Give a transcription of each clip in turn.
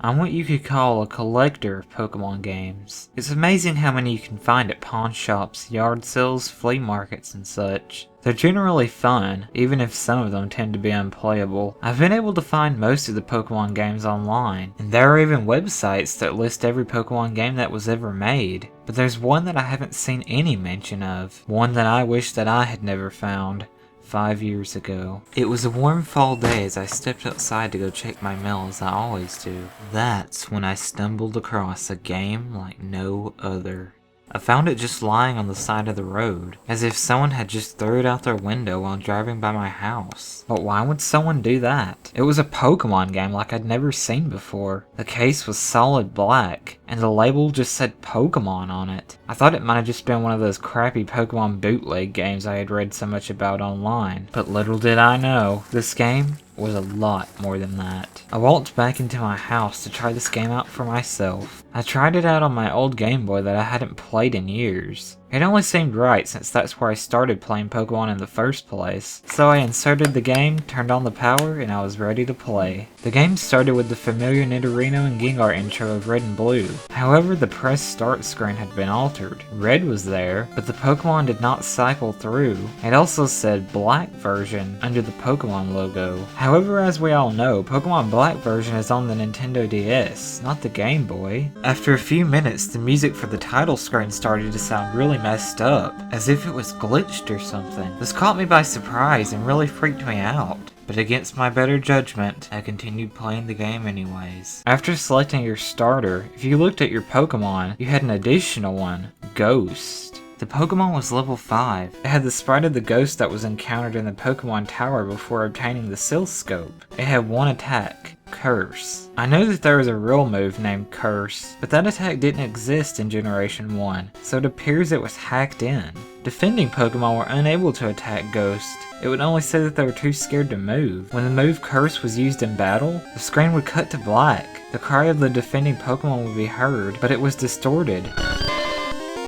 I'm what you could call a collector of Pokemon games. It's amazing how many you can find at pawn shops, yard sales, flea markets, and such. They're generally fun, even if some of them tend to be unplayable. I've been able to find most of the Pokemon games online, and there are even websites that list every Pokemon game that was ever made. But there's one that I haven't seen any mention of, one that I wish that I had never found. 5 years ago. It was a warm fall day as I stepped outside to go check my mail as I always do. That's when I stumbled across a game like no other. I found it just lying on the side of the road, as if someone had just thrown it out their window while driving by my house. But why would someone do that? It was a Pokemon game like I'd never seen before. The case was solid black, and the label just said Pokemon on it. I thought it might have just been one of those crappy Pokemon bootleg games I had read so much about online. But little did I know, this game was a lot more than that. I walked back into my house to try this game out for myself. I tried it out on my old Game Boy that I hadn't played in years. It only seemed right since that's where I started playing Pokemon in the first place. So I inserted the game, turned on the power, and I was ready to play. The game started with the familiar Nidorino and Gengar intro of Red and Blue. However, the press start screen had been altered. Red was there, but the Pokemon did not cycle through. It also said Black version under the Pokemon logo. However, as we all know, Pokemon Black version is on the Nintendo DS, not the Game Boy. After a few minutes, the music for the title screen started to sound really messed up, as if it was glitched or something. This caught me by surprise and really freaked me out. But against my better judgment, I continued playing the game anyways. After selecting your starter, if you looked at your Pokemon, you had an additional one, Ghost. The Pokemon was level 5. It had the sprite of the ghost that was encountered in the Pokemon Tower before obtaining the Silscope. It had one attack, Curse. I know that there was a real move named Curse, but that attack didn't exist in Generation 1, so it appears it was hacked in. Defending Pokemon were unable to attack Ghost. It would only say that they were too scared to move. When the move Curse was used in battle, the screen would cut to black. The cry of the defending Pokemon would be heard, but it was distorted,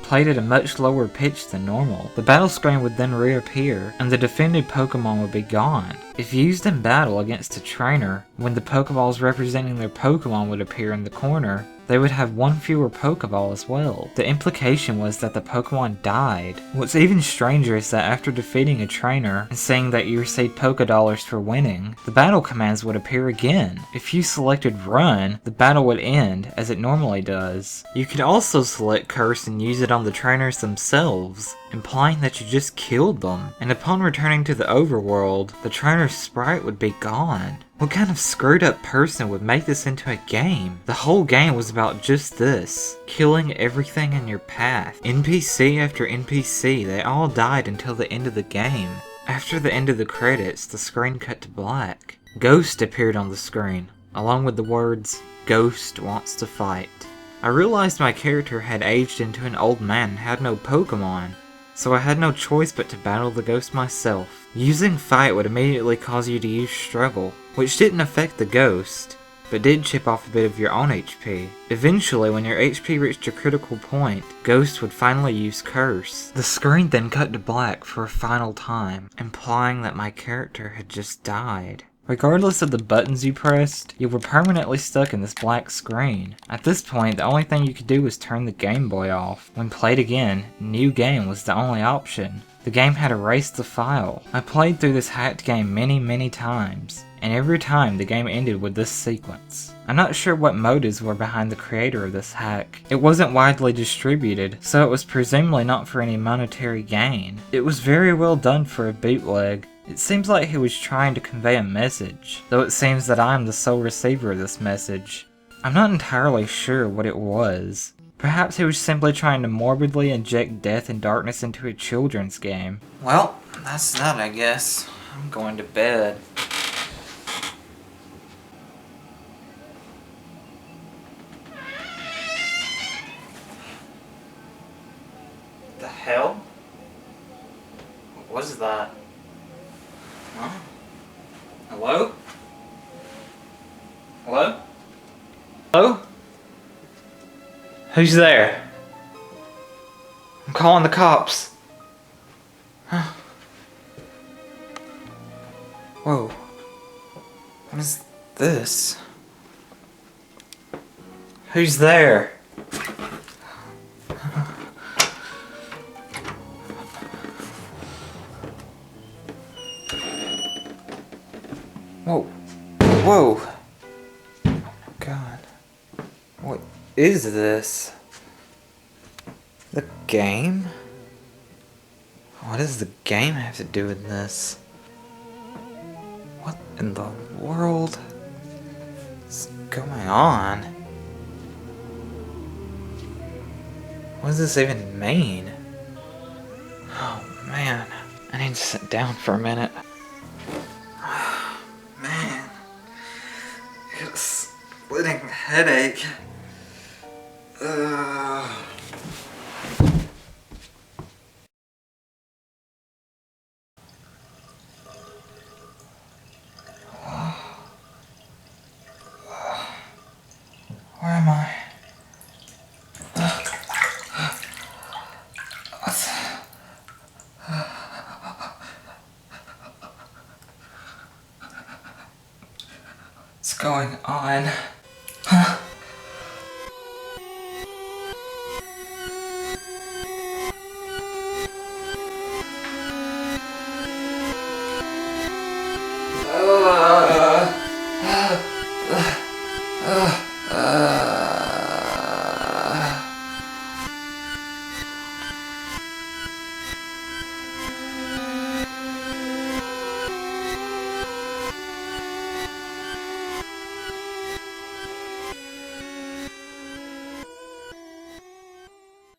played at a much lower pitch than normal. The battle screen would then reappear, and the defended Pokemon would be gone. If used in battle against a trainer, when the Pokeballs representing their Pokemon would appear in the corner, they would have one fewer Pokeball as well. The implication was that the Pokemon died. What's even stranger is that after defeating a trainer and saying that you received Pokedollars for winning, the battle commands would appear again. If you selected Run, the battle would end, as it normally does. You could also select Curse and use it on the trainers themselves, implying that you just killed them. And upon returning to the overworld, the trainer's sprite would be gone. What kind of screwed up person would make this into a game? The whole game was about just this, killing everything in your path. NPC after NPC, they all died until the end of the game. After the end of the credits, the screen cut to black. Ghost appeared on the screen, along with the words, "Ghost wants to fight." I realized my character had aged into an old man and had no Pokemon, so I had no choice but to battle the ghost myself. Using Fight would immediately cause you to use Struggle, which didn't affect the ghost, but did chip off a bit of your own HP. Eventually, when your HP reached a critical point, Ghost would finally use Curse. The screen then cut to black for a final time, implying that my character had just died. Regardless of the buttons you pressed, you were permanently stuck in this black screen. At this point, the only thing you could do was turn the Game Boy off. When played again, New Game was the only option. The game had erased the file. I played through this hacked game many times, and every time the game ended with this sequence. I'm not sure what motives were behind the creator of this hack. It wasn't widely distributed, so it was presumably not for any monetary gain. It was very well done for a bootleg. It seems like he was trying to convey a message, though it seems that I am the sole receiver of this message. I'm not entirely sure what it was. Perhaps he was simply trying to morbidly inject death and darkness into a children's game. Well, that's that, I guess. I'm going to bed. The hell? What was that? Huh? Hello? Hello? Hello? Who's there? I'm calling the cops. Huh. Whoa. What is this? Who's there? Whoa. Whoa. God. What is this? The game? What does the game have to do with this? What in the world is going on? What does this even mean? Oh man, I need to sit down for a minute. Man, I got a splitting headache. Where am I? What's going on?